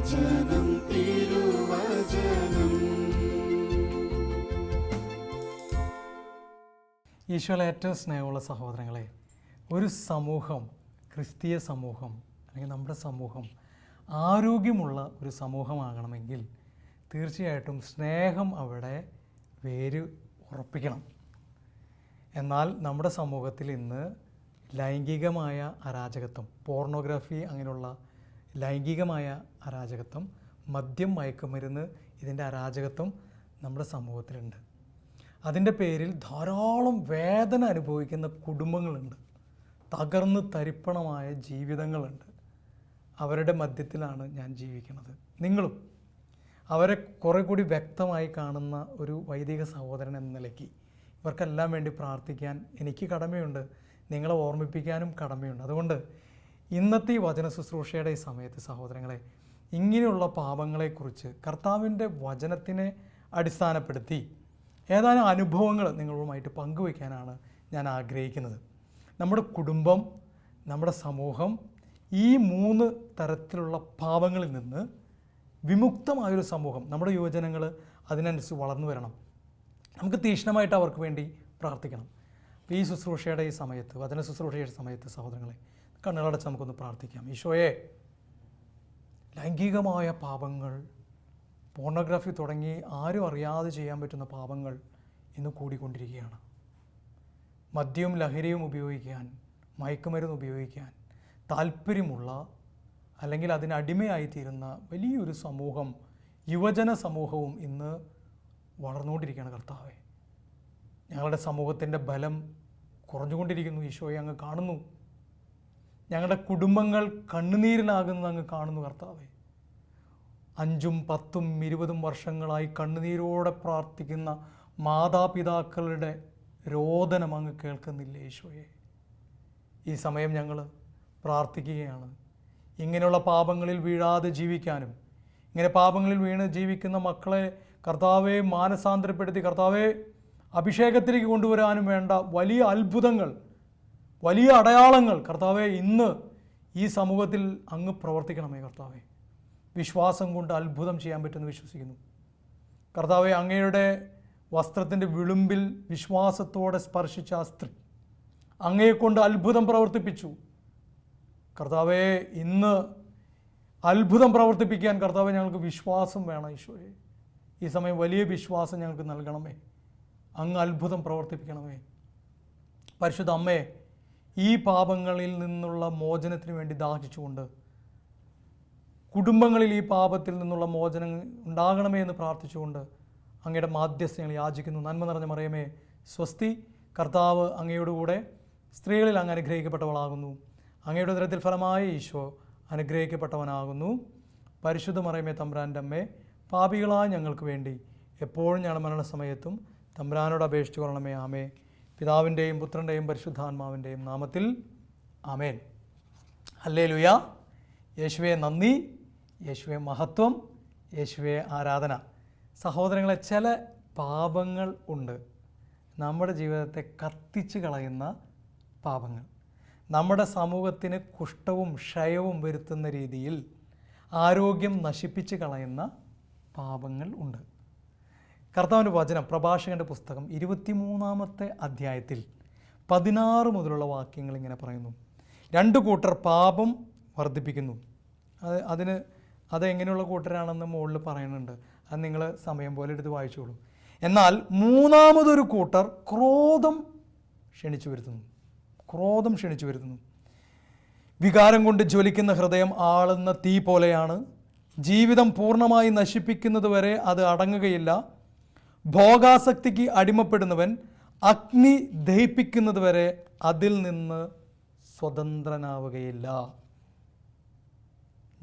വചനം തിരുവചനം. ഈശോയിലെ ഏറ്റവും സ്നേഹമുള്ള സഹോദരങ്ങളെ, ഒരു സമൂഹം, ക്രിസ്തീയ സമൂഹം അല്ലെങ്കിൽ നമ്മുടെ സമൂഹം ആരോഗ്യമുള്ള ഒരു സമൂഹമാകണമെങ്കിൽ തീർച്ചയായിട്ടും സ്നേഹം അവിടെ വേര് ഉറപ്പിക്കണം. എന്നാൽ നമ്മുടെ സമൂഹത്തിൽ ഇന്ന് ലൈംഗികമായ അരാജകത്വം, പോർണോഗ്രാഫി, അങ്ങനെയുള്ള ലൈംഗികമായ അരാജകത്വം, മദ്യം, മയക്കുമരുന്ന്, ഇതിൻ്റെ അരാജകത്വം നമ്മുടെ സമൂഹത്തിലുണ്ട്. അതിൻ്റെ പേരിൽ ധാരാളം വേദന അനുഭവിക്കുന്ന കുടുംബങ്ങളുണ്ട്, തകർന്ന് തരിപ്പണമായ ജീവിതങ്ങളുണ്ട്. അവരുടെ മധ്യത്തിലാണ് ഞാൻ ജീവിക്കുന്നത്. നിങ്ങളും അവരെ കുറെ കൂടി വ്യക്തമായി കാണുന്ന ഒരു വൈദിക സഹോദരൻ എന്ന നിലയ്ക്ക് ഇവർക്കെല്ലാം വേണ്ടി പ്രാർത്ഥിക്കാൻ എനിക്ക് കടമയുണ്ട്, നിങ്ങളെ ഓർമ്മിപ്പിക്കാനും കടമയുണ്ട്. അതുകൊണ്ട് ഇന്നത്തെ ഈ വചന ശുശ്രൂഷയുടെ ഈ സമയത്ത് സഹോദരങ്ങളെ, ഇങ്ങനെയുള്ള പാപങ്ങളെക്കുറിച്ച് കർത്താവിൻ്റെ വചനത്തിനെ അടിസ്ഥാനപ്പെടുത്തി ഏതാനും അനുഭവങ്ങൾ നിങ്ങളുമായിട്ട് പങ്കുവയ്ക്കാനാണ് ഞാൻ ആഗ്രഹിക്കുന്നത്. നമ്മുടെ കുടുംബം, നമ്മുടെ സമൂഹം ഈ 3 തരത്തിലുള്ള പാപങ്ങളിൽ നിന്ന് വിമുക്തമായൊരു സമൂഹം, നമ്മുടെ യുവജനങ്ങൾ അതിനനുസരിച്ച് വളർന്നു വരണം. നമുക്ക് തീക്ഷ്ണമായിട്ട് അവർക്ക് വേണ്ടി പ്രാർത്ഥിക്കണം. ഈ ശുശ്രൂഷയുടെ ഈ സമയത്ത്, വചന ശുശ്രൂഷയുടെ സമയത്ത് സഹോദരങ്ങളെ, കണ്ണുകളടച്ച് നമുക്കൊന്ന് പ്രാർത്ഥിക്കാം. ഈശോയെ, ലൈംഗികമായ പാപങ്ങൾ, പോർണോഗ്രാഫി തുടങ്ങി ആരും അറിയാതെ ചെയ്യാൻ പറ്റുന്ന പാപങ്ങൾ ഇന്ന് കൂടിക്കൊണ്ടിരിക്കുകയാണ്. മദ്യവും ലഹരിയും ഉപയോഗിക്കാൻ, മയക്കുമരുന്ന് ഉപയോഗിക്കാൻ താല്പര്യമുള്ള അല്ലെങ്കിൽ അതിനടിമയായിത്തീരുന്ന വലിയൊരു സമൂഹം, യുവജന സമൂഹവും ഇന്ന് വളർന്നുകൊണ്ടിരിക്കുകയാണ്. കർത്താവേ, ഞങ്ങളുടെ സമൂഹത്തിൻ്റെ ബലം കുറഞ്ഞുകൊണ്ടിരിക്കുന്നു. ഈശോയെ, അങ്ങ് കാണുന്നു. ഞങ്ങളുടെ കുടുംബങ്ങൾ കണ്ണുനീരിലാകുന്നത് അങ്ങ് കാണുന്നു. കർത്താവേ, 5, 10, 20 വർഷങ്ങളായി കണ്ണുനീരോടെ പ്രാർത്ഥിക്കുന്ന മാതാപിതാക്കളുടെ രോദനം അങ്ങ് കേൾക്കുന്നില്ലേ ഈശോയെ? ഈ സമയം ഞങ്ങൾ പ്രാർത്ഥിക്കുകയാണ്, ഇങ്ങനെയുള്ള പാപങ്ങളിൽ വീഴാതെ ജീവിക്കാനും, ഇങ്ങനെ പാപങ്ങളിൽ വീണ് ജീവിക്കുന്ന മക്കളെ കർത്താവെ മാനസാന്തരപ്പെടുത്തി കർത്താവെ അഭിഷേകത്തിലേക്ക് കൊണ്ടുവരാനും വേണ്ട വലിയ അത്ഭുതങ്ങൾ, വലിയ അടയാളങ്ങൾ കർത്താവെ ഇന്ന് ഈ സമൂഹത്തിൽ അങ്ങ് പ്രവർത്തിക്കണമേ. കർത്താവെ, വിശ്വാസം കൊണ്ട് അത്ഭുതം ചെയ്യാൻ പറ്റുമെന്ന് വിശ്വസിക്കുന്നു. കർത്താവെ, അങ്ങയുടെ വസ്ത്രത്തിൻ്റെ വിളുമ്പിൽ വിശ്വാസത്തോടെ സ്പർശിച്ച ആ സ്ത്രീ അങ്ങയെക്കൊണ്ട് അത്ഭുതം പ്രവർത്തിപ്പിച്ചു. കർത്താവെ, ഇന്ന് അത്ഭുതം പ്രവർത്തിപ്പിക്കാൻ കർത്താവെ ഞങ്ങൾക്ക് വിശ്വാസം വേണം. ഈശോയെ, ഈ സമയം വലിയ വിശ്വാസം ഞങ്ങൾക്ക് നൽകണമേ. അങ്ങ് അത്ഭുതം പ്രവർത്തിപ്പിക്കണമേ. പരിശുദ്ധ അമ്മേ, ഈ പാപങ്ങളിൽ നിന്നുള്ള മോചനത്തിന് വേണ്ടി ദാഹിച്ചുകൊണ്ട് കുടുംബങ്ങളിൽ ഈ പാപത്തിൽ നിന്നുള്ള മോചനം ഉണ്ടാകണമേ എന്ന് പ്രാർത്ഥിച്ചുകൊണ്ട് അങ്ങയുടെ മാധ്യസ്ഥ ഞങ്ങൾ യാചിക്കുന്നു. നന്മ നിറഞ്ഞ മറിയമേ, സ്വസ്തി, കർത്താവ് അങ്ങയോടുകൂടെ സ്ത്രീകളിൽ അങ്ങ് അനുഗ്രഹിക്കപ്പെട്ടവളാകുന്നു. അങ്ങയുടെ ഉദരത്തിൽ ഫലമായ ഈശോ അനുഗ്രഹിക്കപ്പെട്ടവനാകുന്നു. പരിശുദ്ധ മറിയമേ, തമ്പുരാൻ്റെ അമ്മേ, പാപികളായ ഞങ്ങൾക്ക് വേണ്ടി എപ്പോഴും ഞങ്ങളുടെ മരണസമയത്തും തമ്പുരാനോട് അപേക്ഷിച്ചു കൊള്ളണമേ. ആമേ. പിതാവിൻ്റെയും പുത്രൻ്റെയും പരിശുദ്ധാത്മാവിൻ്റെയും നാമത്തിൽ ആമേൻ. ഹല്ലേലൂയ. യേശുവേ നന്ദി, യേശുവേ മഹത്വം, യേശുവേ ആരാധന. സഹോദരങ്ങളെ, ചില പാപങ്ങൾ ഉണ്ട്, നമ്മുടെ ജീവിതത്തെ കത്തിച്ച് കളയുന്ന പാപങ്ങൾ, നമ്മുടെ സമൂഹത്തിന് കുഷ്ഠവും ക്ഷയവും വരുത്തുന്ന രീതിയിൽ ആരോഗ്യം നശിപ്പിച്ച് കളയുന്ന പാപങ്ങൾ ഉണ്ട്. കർത്താവിൻ്റെ വചനം, പ്രഭാഷകൻ്റെ പുസ്തകം 23-ാമത്തെ അധ്യായത്തിൽ 16 മുതലുള്ള വാക്യങ്ങൾ ഇങ്ങനെ പറയുന്നു: 2 കൂട്ടർ പാപം വർദ്ധിപ്പിക്കുന്നു. അതെങ്ങനെയുള്ള കൂട്ടരാണെന്ന് മുകളിൽ പറയുന്നുണ്ട്. അത് നിങ്ങൾ സമയം പോലെ എടുത്ത് വായിച്ചോളൂ. എന്നാൽ 3-മതൊരു കൂട്ടർ ക്രോധം ക്ഷണിച്ചു വരുത്തുന്നു. വികാരം കൊണ്ട് ജ്വലിക്കുന്ന ഹൃദയം ആളുന്ന തീ പോലെയാണ്. ജീവിതം പൂർണ്ണമായി നശിപ്പിക്കുന്നതുവരെ അത് അടങ്ങുകയില്ല. ഭോഗാസക്തിക്ക് അടിമപ്പെടുന്നവൻ അഗ്നി ദഹിപ്പിക്കുന്നതുവരെ അതിൽ നിന്ന് സ്വതന്ത്രനാവുകയില്ല.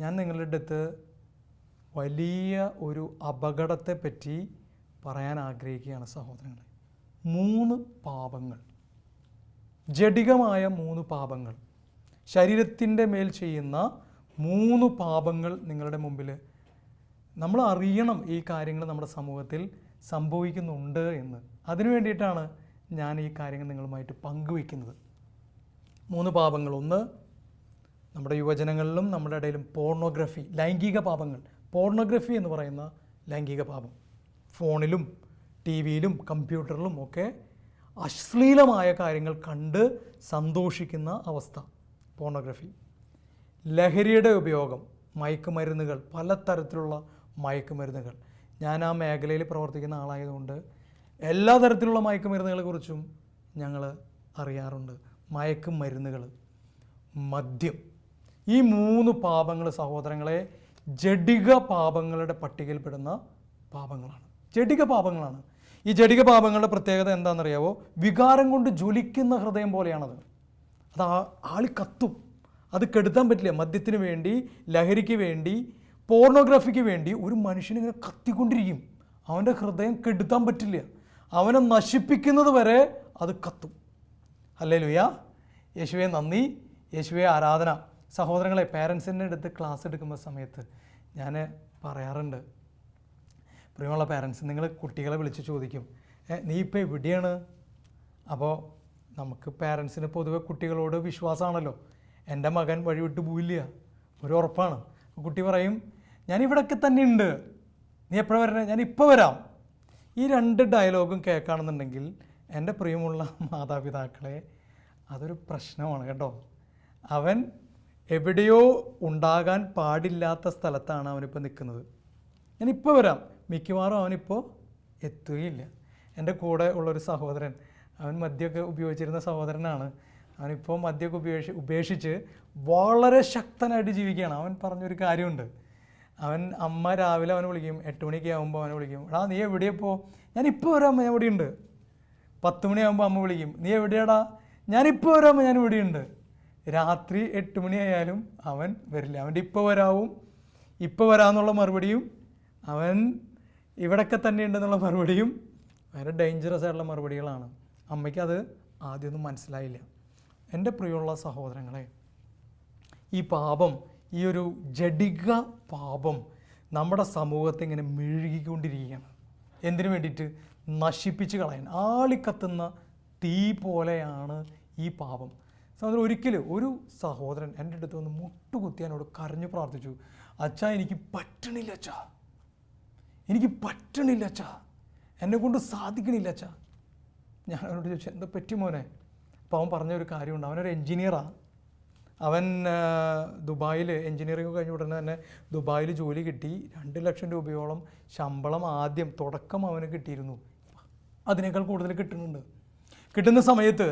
ഞാൻ നിങ്ങളുടെ അടുത്ത് വലിയ ഒരു അപകടത്തെപ്പറ്റി പറയാൻ ആഗ്രഹിക്കുകയാണ് സഹോദരങ്ങളെ. 3 പാപങ്ങൾ, ജഡികമായ 3 പാപങ്ങൾ, ശരീരത്തിൻ്റെ മേൽ ചെയ്യുന്ന 3 പാപങ്ങൾ നിങ്ങളുടെ മുമ്പിൽ നമ്മൾ അറിയണം. ഈ കാര്യങ്ങൾ നമ്മുടെ സമൂഹത്തിൽ സംഭവിക്കുന്നുണ്ട് എന്ന്. അതിനു വേണ്ടിയിട്ടാണ് ഞാൻ ഈ കാര്യങ്ങൾ നിങ്ങളുമായിട്ട് പങ്കുവയ്ക്കുന്നത്. 3 പാപങ്ങൾ. 1, നമ്മുടെ യുവജനങ്ങളിലും നമ്മുടെ ഇടയിലും പോർണോഗ്രഫി, ലൈംഗിക പാപങ്ങൾ, പോർണോഗ്രഫി എന്ന് പറയുന്ന ലൈംഗിക പാപം. ഫോണിലും ടി വിയിലും കമ്പ്യൂട്ടറിലും ഒക്കെ അശ്ലീലമായ കാര്യങ്ങൾ കണ്ട് സന്തോഷിക്കുന്ന അവസ്ഥ പോർണോഗ്രഫി. ലഹരിയുടെ ഉപയോഗം, മയക്കുമരുന്നുകൾ, പലതരത്തിലുള്ള മയക്കുമരുന്നുകൾ. ഞാൻ ആ മേഖലയിൽ പ്രവർത്തിക്കുന്ന ആളായതുകൊണ്ട് എല്ലാ തരത്തിലുള്ള മയക്കുമരുന്നുകളെക്കുറിച്ചും ഞങ്ങൾ അറിയാറുണ്ട്. മയക്കുമരുന്നുകൾ, മദ്യം, ഈ 3 പാപങ്ങൾ സഹോദരങ്ങളെ ജഡിക പാപങ്ങളുടെ പട്ടികയിൽപ്പെടുന്ന പാപങ്ങളാണ്, ജഡിക പാപങ്ങളാണ്. ഈ ജഡിക പാപങ്ങളുടെ പ്രത്യേകത എന്താണെന്നറിയാവോ? വികാരം കൊണ്ട് ജ്വലിക്കുന്ന ഹൃദയം പോലെയാണത്. അത് ആളി കത്തും, അത് കെടുത്താൻ പറ്റില്ല. മദ്യത്തിന് വേണ്ടി, ലഹരിക്ക് വേണ്ടി, പോർണോഗ്രാഫിക്ക് വേണ്ടി ഒരു മനുഷ്യനിങ്ങനെ കത്തിക്കൊണ്ടിരിക്കും. അവൻ്റെ ഹൃദയം കെടുത്താൻ പറ്റില്ല. അവനെ നശിപ്പിക്കുന്നത് വരെ അത് കത്തും. ഹല്ലേലൂയ, യേശുവേ നന്ദി, യേശുവേ ആരാധന. സഹോദരങ്ങളെ, പേരൻസിൻ്റെ അടുത്ത് ക്ലാസ് എടുക്കുന്ന സമയത്ത് ഞാൻ പറയാറുണ്ട്, പ്രിയമുള്ള പേരൻസ്, നിങ്ങൾ കുട്ടികളെ വിളിച്ച് ചോദിക്കും, നീ ഇപ്പോൾ എവിടെയാണ്? അപ്പോൾ നമുക്ക് പേരൻസിന് പൊതുവെ കുട്ടികളോട് വിശ്വാസമാണല്ലോ. എൻ്റെ മകൻ വഴി വിട്ട് പോയില്ല, ഒരു ഉറപ്പാണ്. കുട്ടി പറയും, ഞാൻ ഇവിടെയൊക്കെ തന്നെ ഉണ്ട്, നീ എപ്പോഴാണ് വരണേ? ഞാൻ ഇപ്പോൾ വരാം. ഈ 2 ഡയലോഗും കേൾക്കുകയാണെന്നുണ്ടെങ്കിൽ എൻ്റെ പ്രിയമുള്ള മാതാപിതാക്കളെ, അതൊരു പ്രശ്നമാണ് കേട്ടോ. അവൻ എവിടെയോ ഉണ്ടാകാൻ പാടില്ലാത്ത സ്ഥലത്താണ് അവനിപ്പോൾ നിൽക്കുന്നത്. ഞാനിപ്പോൾ വരാം. മിക്കവാറും അവനിപ്പോൾ എത്തുകയില്ല. എൻ്റെ കൂടെ ഉള്ളൊരു സഹോദരൻ, അവൻ മദ്യമൊക്കെ ഉപയോഗിച്ചിരുന്ന സഹോദരനാണ്. അവനിപ്പോൾ മദ്യമൊക്കെ ഉപേക്ഷിച്ച് വളരെ ശക്തനായിട്ട് ജീവിക്കുകയാണ്. അവൻ പറഞ്ഞൊരു കാര്യമുണ്ട്. അമ്മ രാവിലെ അവനെ വിളിക്കും, 8 മണിയൊക്കെ ആകുമ്പോൾ അവനെ വിളിക്കും, എടാ നീ എവിടെയപ്പോൾ? ഞാനിപ്പോൾ വരാം, ഞാൻ ഇവിടെയുണ്ട്. 10 മണിയാകുമ്പോൾ അമ്മ വിളിക്കും, നീ എവിടെയാടാ? ഞാനിപ്പോൾ വരാം, ഞാൻ ഇവിടെയുണ്ട്. രാത്രി 8 മണിയായാലും അവൻ വരില്ല. അവൻ്റെ ഇപ്പോൾ വരാമെന്നുള്ള മറുപടിയും അവൻ ഇവിടെയൊക്കെ തന്നെ ഉണ്ടെന്നുള്ള മറുപടിയും വളരെ ഡേഞ്ചറസ് ആയിട്ടുള്ള മറുപടികളാണ്. അമ്മയ്ക്കത് ആദ്യമൊന്നും മനസ്സിലായില്ല. എൻ്റെ പ്രിയമുള്ള സഹോദരങ്ങളെ, ഈ പാപം, ഈ ഒരു ജഡിക പാപം നമ്മുടെ സമൂഹത്തെ ഇങ്ങനെ മെഴുകിക്കൊണ്ടിരിക്കുകയാണ്. എന്തിനു വേണ്ടിയിട്ട്? നശിപ്പിച്ച് കളയാൻ. ആളിക്കത്തുന്ന തീ പോലെയാണ് ഈ പാപം. സഹോദരൻ, ഒരിക്കലും ഒരു സഹോദരൻ എൻ്റെ അടുത്ത് വന്ന് മുട്ടുകുത്തി എന്നോട് കരഞ്ഞു പ്രാർത്ഥിച്ചു, അച്ഛാ എനിക്ക് പറ്റണില്ല അച്ഛാ, എനിക്ക് പറ്റണില്ല അച്ഛാ, എന്നെ കൊണ്ട് സാധിക്കണില്ല അച്ഛാ. ഞാൻ അവനോട് ചോദിച്ചു, എന്താ പറ്റി മോനെ? അപ്പോൾ അവൻ പറഞ്ഞൊരു കാര്യമുണ്ട്. അവനൊരു എൻജിനീയറാണ്. അവൻ ദുബായിൽ എൻജിനീയറിംഗ് കഴിഞ്ഞ ഉടനെ തന്നെ ദുബായിൽ ജോലി കിട്ടി. 2 ലക്ഷം രൂപയോളം ശമ്പളം ആദ്യം തുടക്കം അവന് കിട്ടിയിരുന്നു. അതിനേക്കാൾ കൂടുതൽ കിട്ടുന്നുണ്ട്. കിട്ടുന്ന സമയത്ത്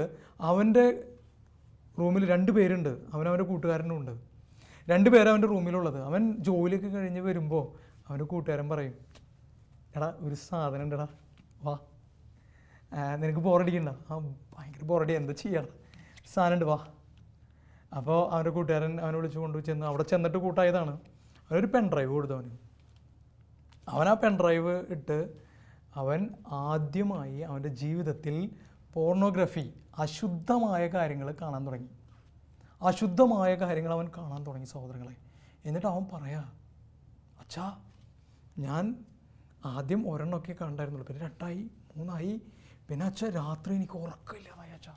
അവൻ്റെ റൂമിൽ 2 പേരുണ്ട്. അവനവൻ്റെ കൂട്ടുകാരനും ഉണ്ട്. 2 പേര് അവൻ്റെ റൂമിലുള്ളത്. അവൻ ജോലിയൊക്കെ കഴിഞ്ഞ് വരുമ്പോൾ അവൻ്റെ കൂട്ടുകാരൻ പറയും, എടാ ഒരു സാധനം ഉണ്ടെടാ, വാ, നിനക്ക് ബോറടിക്കണ്ട. ഭയങ്കര ബോറടി, എന്താ ചെയ്യണം, സാധനം ഉണ്ട്, വാ. അപ്പോൾ അവൻ്റെ കൂട്ടുകാരൻ അവനെ വിളിച്ചു ചെന്ന് അവിടെ ചെന്നിട്ട് കൂട്ടായതാണ്. അവനൊരു പെൻ ഡ്രൈവ് കൊടുത്തു അവന്. അവൻ ആ പെൻ ഡ്രൈവ് ഇട്ട് അവൻ ആദ്യമായി അവൻ്റെ ജീവിതത്തിൽ പോർണോഗ്രഫി, അശുദ്ധമായ കാര്യങ്ങൾ കാണാൻ തുടങ്ങി. അശുദ്ധമായ കാര്യങ്ങൾ അവൻ കാണാൻ തുടങ്ങി സഹോദരങ്ങളെ. എന്നിട്ട് അവൻ പറയാ, അച്ഛാ ഞാൻ ആദ്യം ഒരെണ്ണമൊക്കെ കണ്ടായിരുന്നുള്ളൂ, പിന്നെ 2ആയി 3ആയി, പിന്നെ അച്ഛാ രാത്രി എനിക്ക് ഉറക്കമില്ലാതായി അച്ഛാ,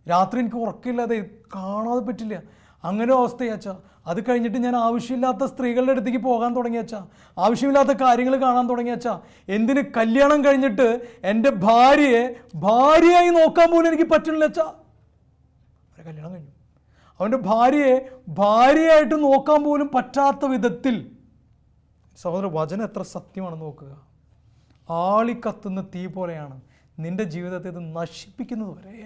രാത്രി എനിക്ക് ഉറക്കമില്ലാതെ കാണാതെ പറ്റില്ല, അങ്ങനെ അവസ്ഥയാ അച്ഛാ. അത് കഴിഞ്ഞിട്ട് ഞാൻ ആവശ്യമില്ലാത്ത സ്ത്രീകളുടെ അടുത്തേക്ക് പോകാൻ തുടങ്ങി അച്ഛാ, ആവശ്യമില്ലാത്ത കാര്യങ്ങൾ കാണാൻ തുടങ്ങി അച്ഛാ. എന്തിന് കല്യാണം കഴിഞ്ഞിട്ട് എൻ്റെ ഭാര്യയെ ഭാര്യയായി നോക്കാൻ പോലും എനിക്ക് പറ്റണില്ല അച്ഛാ. അവൻ്റെ കല്യാണം കഴിഞ്ഞു, അവൻ്റെ ഭാര്യയെ ഭാര്യയായിട്ട് നോക്കാൻ പോലും പറ്റാത്ത വിധത്തിൽ. സഹോദര, വചനം എത്ര സത്യമാണെന്ന് നോക്കുക. ആളിക്കത്തുന്ന തീ പോലെയാണ്. നിൻ്റെ ജീവിതത്തെ ഇത് നശിപ്പിക്കുന്നത് വരെ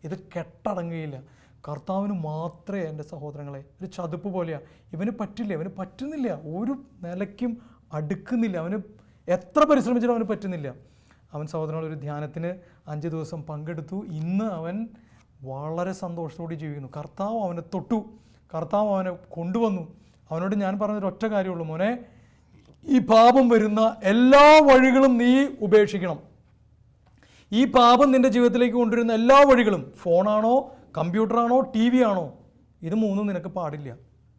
ഇത് കെട്ടടങ്ങുകയില്ല. കർത്താവിന് മാത്രമേ, എൻ്റെ സഹോദരങ്ങളെ, ഒരു ചതുപ്പ് പോലെയാണ്. ഇവന് പറ്റില്ല, അവന് പറ്റുന്നില്ല, ഒരു നിലയ്ക്കും അടുക്കുന്നില്ല. അവന് എത്ര പരിശ്രമിച്ചാലും അവന് പറ്റുന്നില്ല. അവൻ സഹോദരങ്ങളൊരു ധ്യാനത്തിന് 5 ദിവസം പങ്കെടുത്തു. ഇന്ന് അവൻ വളരെ സന്തോഷത്തോടെ ജീവിക്കുന്നു. കർത്താവ് അവനെ തൊട്ടു, കർത്താവ് അവനെ കൊണ്ടുവന്നു. അവനോട് ഞാൻ പറഞ്ഞൊരൊറ്റ കാര്യമുള്ളൂ, മോനെ, ഈ പാപം വരുന്ന എല്ലാ വഴികളും നീ ഉപേക്ഷിക്കണം. ഈ പാപം നിൻ്റെ ജീവിതത്തിലേക്ക് കൊണ്ടുവരുന്ന എല്ലാ വഴികളും, ഫോണാണോ കമ്പ്യൂട്ടറാണോ ടി വി ആണോ, ഇത് 3 നിനക്ക് പാടില്ല.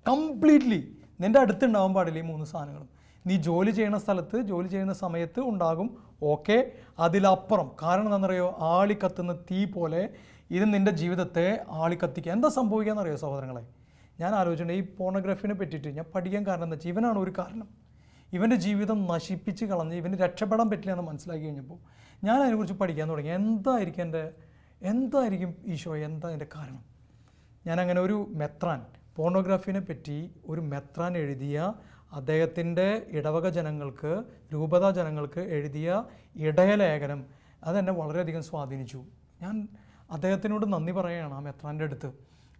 കംപ്ലീറ്റ്ലി നിൻ്റെ അടുത്തുണ്ടാവാൻ പാടില്ല ഈ 3 സാധനങ്ങളും. നീ ജോലി ചെയ്യുന്ന സ്ഥലത്ത്, ജോലി ചെയ്യുന്ന സമയത്ത് ഉണ്ടാകും, ഓക്കെ. അതിലപ്പുറം, കാരണം എന്താണെന്നറിയോ, ആളിക്കത്തുന്ന തീ പോലെ ഇത് നിൻ്റെ ജീവിതത്തെ ആളിക്കത്തിക്കുക. എന്താ സംഭവിക്കാമെന്നറിയോ സഹോദരങ്ങളെ? ഞാൻ ആലോചിച്ചിട്ടുണ്ട് ഈ പോണോഗ്രാഫിനെ പറ്റിയിട്ട് ഞാൻ പഠിക്കാൻ കാരണം എന്താ വെച്ചാൽ ഇവനാണ് ഒരു കാരണം. ഇവൻ്റെ ജീവിതം നശിപ്പിച്ച് കളഞ്ഞ് ഇവന് രക്ഷപ്പെടാൻ പറ്റില്ല എന്ന് മനസ്സിലാക്കി കഴിഞ്ഞപ്പോൾ ഞാൻ അതിനെക്കുറിച്ച് പഠിക്കാൻ തുടങ്ങി. എന്തായിരിക്കും ഈശോ, എന്താ എൻ്റെ കാരണം? ഞാനങ്ങനെ ഒരു മെത്രാൻ, പോണോഗ്രാഫിനെ പറ്റി ഒരു മെത്രാൻ എഴുതിയ അദ്ദേഹത്തിൻ്റെ ഇടവക ജനങ്ങൾക്ക്, രൂപതാ ജനങ്ങൾക്ക് എഴുതിയ ഇടയലേഖനം അതെന്നെ വളരെയധികം സ്വാധീനിച്ചു. ഞാൻ അദ്ദേഹത്തിനോട് നന്ദി പറയുകയാണ്. ആ മെത്രാൻ്റെ അടുത്ത്,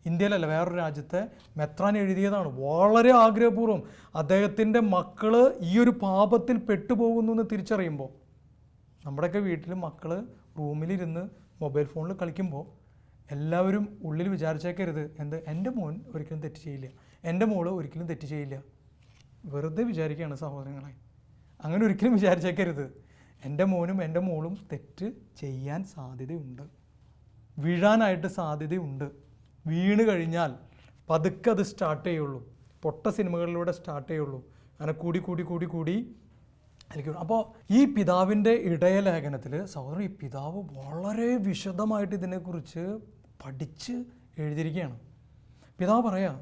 ഇന്ത്യയിലല്ല വേറൊരു രാജ്യത്തെ മെത്രാൻ എഴുതിയതാണ്. വളരെ ആഗ്രഹപൂർവ്വം അദ്ദേഹത്തിൻ്റെ മക്കൾ ഈ ഒരു പാപത്തിൽ പെട്ടുപോകുന്നു എന്ന് തിരിച്ചറിയുമ്പോൾ, നമ്മുടെയൊക്കെ വീട്ടിൽ മക്കൾ റൂമിലിരുന്ന് മൊബൈൽ ഫോണിൽ കളിക്കുമ്പോൾ എല്ലാവരും ഉള്ളിൽ വിചാരിച്ചേക്കരുത് എൻ്റെ മോൻ ഒരിക്കലും തെറ്റ് ചെയ്യില്ല, എൻ്റെ മോള് ഒരിക്കലും തെറ്റ് ചെയ്യില്ല. വെറുതെ വിചാരിക്കുകയാണ് സഹോദരങ്ങളെ. അങ്ങനെ ഒരിക്കലും വിചാരിച്ചേക്കരുത്. എൻ്റെ മോനും എൻ്റെ മോളും തെറ്റ് ചെയ്യാൻ സാധ്യതയുണ്ട്, വീഴാനായിട്ട് സാധ്യതയുണ്ട്. വീണ് കഴിഞ്ഞാൽ പതുക്കെ അത് സ്റ്റാർട്ട് ചെയ്യുള്ളൂ. പൊട്ട സിനിമകളിലൂടെ സ്റ്റാർട്ട് ചെയ്യുള്ളൂ. അങ്ങനെ കൂടി അപ്പോൾ ഈ പിതാവിൻ്റെ ഇടയലേഖനത്തിൽ സഹോദരൻ, ഈ പിതാവ് വളരെ വിശദമായിട്ട് ഇതിനെക്കുറിച്ച് പഠിച്ച് എഴുതിയിരിക്കുകയാണ്. പിതാവ് പറയാം,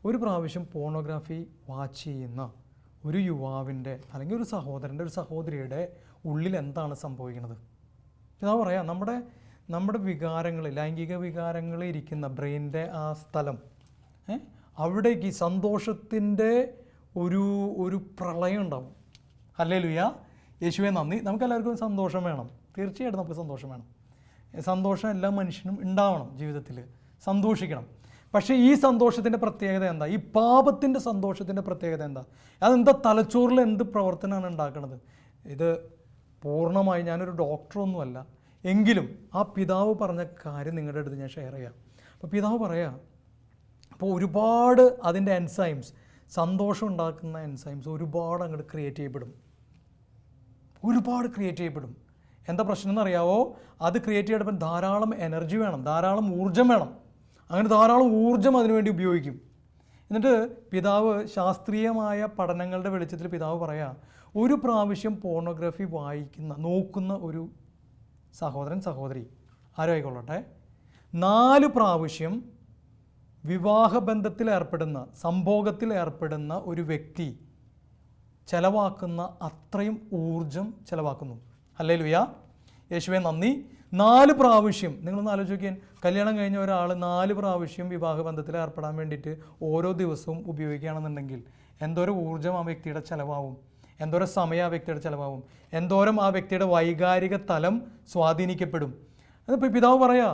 ഒരു പ്രാവശ്യം പോണോഗ്രാഫി വാച്ച് ചെയ്യുന്ന ഒരു യുവാവിൻ്റെ അല്ലെങ്കിൽ ഒരു സഹോദരൻ്റെ, ഒരു സഹോദരിയുടെ ഉള്ളിൽ എന്താണ് സംഭവിക്കുന്നത്? പിതാവ് പറയാം, നമ്മുടെ വികാരങ്ങൾ, ലൈംഗിക വികാരങ്ങൾ ഇരിക്കുന്ന ബ്രെയിനിൻ്റെ ആ സ്ഥലം, അവിടേക്ക് സന്തോഷത്തിൻ്റെ ഒരു പ്രളയം ഉണ്ടാവും. ഹല്ലേലൂയ, യേശുവേ നന്ദി. നമുക്കെല്ലാവർക്കും സന്തോഷം വേണം, തീർച്ചയായിട്ടും നമുക്ക് സന്തോഷം വേണം. സന്തോഷം എല്ലാ മനുഷ്യനും ഉണ്ടാവണം, ജീവിതത്തിൽ സന്തോഷിക്കണം. പക്ഷേ ഈ സന്തോഷത്തിൻ്റെ പ്രത്യേകത എന്താ? ഈ പാപത്തിൻ്റെ സന്തോഷത്തിൻ്റെ പ്രത്യേകത എന്താ? അതെന്താ? തലച്ചോറിൽ എന്ത് പ്രവർത്തനമാണ് ഉണ്ടാക്കുന്നത്? ഇത് പൂർണ്ണമായി ഞാനൊരു ഡോക്ടറൊന്നുമല്ല, എങ്കിലും ആ പിതാവ് പറഞ്ഞ കാര്യം നിങ്ങളുടെ അടുത്ത് ഞാൻ ഷെയർ ചെയ്യാം. അപ്പോൾ പിതാവ് പറയാം, അപ്പോൾ ഒരുപാട് അതിൻ്റെ എൻസൈംസ്, സന്തോഷം ഉണ്ടാക്കുന്ന എൻസൈംസ് ഒരുപാട് അങ്ങോട്ട് ക്രിയേറ്റ് ചെയ്യപ്പെടും. എന്താ പ്രശ്നം എന്നറിയാവോ? അത് ക്രിയേറ്റ് ചെയ്യപ്പെടുമ്പോൾ ധാരാളം എനർജി വേണം, ധാരാളം ഊർജ്ജം വേണം. അങ്ങനെ ധാരാളം ഊർജ്ജം അതിനുവേണ്ടി ഉപയോഗിക്കും. എന്നിട്ട് പിതാവ് ശാസ്ത്രീയമായ പഠനങ്ങളുടെ വെളിച്ചത്തിൽ പിതാവ് പറയാം, ഒരു പ്രാവശ്യം പോണോഗ്രാഫി നോക്കുന്ന ഒരു സഹോദരൻ, സഹോദരി ആരും ആയിക്കൊള്ളട്ടെ, 4 പ്രാവശ്യം വിവാഹബന്ധത്തിൽ ഏർപ്പെടുന്ന, സംഭോഗത്തിൽ ഏർപ്പെടുന്ന ഒരു വ്യക്തി ചെലവാക്കുന്ന അത്രയും ഊർജം ചെലവാക്കുന്നു. ഹല്ലേലൂയ, യേശുവേ നന്ദി. 4 പ്രാവശ്യം, നിങ്ങളൊന്ന് ആലോചിക്കാൻ, കല്യാണം കഴിഞ്ഞ ഒരാൾ 4 പ്രാവശ്യം വിവാഹബന്ധത്തിൽ ഏർപ്പെടാൻ വേണ്ടിയിട്ട് ഓരോ ദിവസവും ഉപയോഗിക്കുകയാണെന്നുണ്ടെങ്കിൽ എന്തോരം ഊർജ്ജം ആ വ്യക്തിയുടെ ചിലവാകും, എന്തോരം സമയം ആ വ്യക്തിയുടെ ചിലവാകും, എന്തോരം ആ വ്യക്തിയുടെ വൈകാരിക തലം സ്വാധീനിക്കപ്പെടും. അതിപ്പോൾ പിതാവ് പറയാ,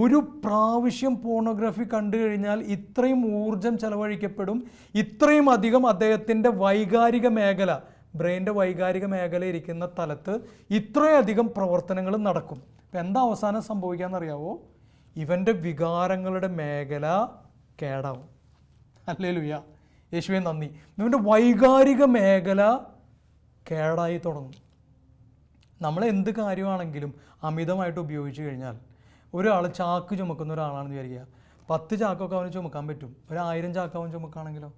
ഒരു പ്രാവശ്യം പോണോഗ്രാഫി കണ്ടു കഴിഞ്ഞാൽ ഇത്രയും ഊർജം ചെലവഴിക്കപ്പെടും, ഇത്രയും അധികം അദ്ദേഹത്തിൻ്റെ വൈകാരിക മേഖല, ബ്രെയിൻ്റെ വൈകാരിക മേഖല ഇരിക്കുന്ന തലത്ത് ഇത്രയധികം പ്രവർത്തനങ്ങൾ നടക്കും. അപ്പം എന്താ അവസാനം സംഭവിക്കാമെന്നറിയാവോ? ഇവൻ്റെ വികാരങ്ങളുടെ മേഖല കേടാവും. ഹല്ലേലൂയ, യേശുവേ നന്ദി. ഇവൻ്റെ വൈകാരിക മേഖല കേടായി തുടങ്ങും. നമ്മൾ എന്ത് കാര്യമാണെങ്കിലും അമിതമായിട്ട് ഉപയോഗിച്ച് കഴിഞ്ഞാൽ, ഒരാൾ ചാക്ക് ചുമക്കുന്ന ഒരാളാണെന്ന് വിചാരിക്കുക, 10 ചാക്കൊക്കെ അവന് ചുമക്കാൻ പറ്റും. 1000 ചാക്ക് അവൻ ചുമക്കുകയാണെങ്കിലോ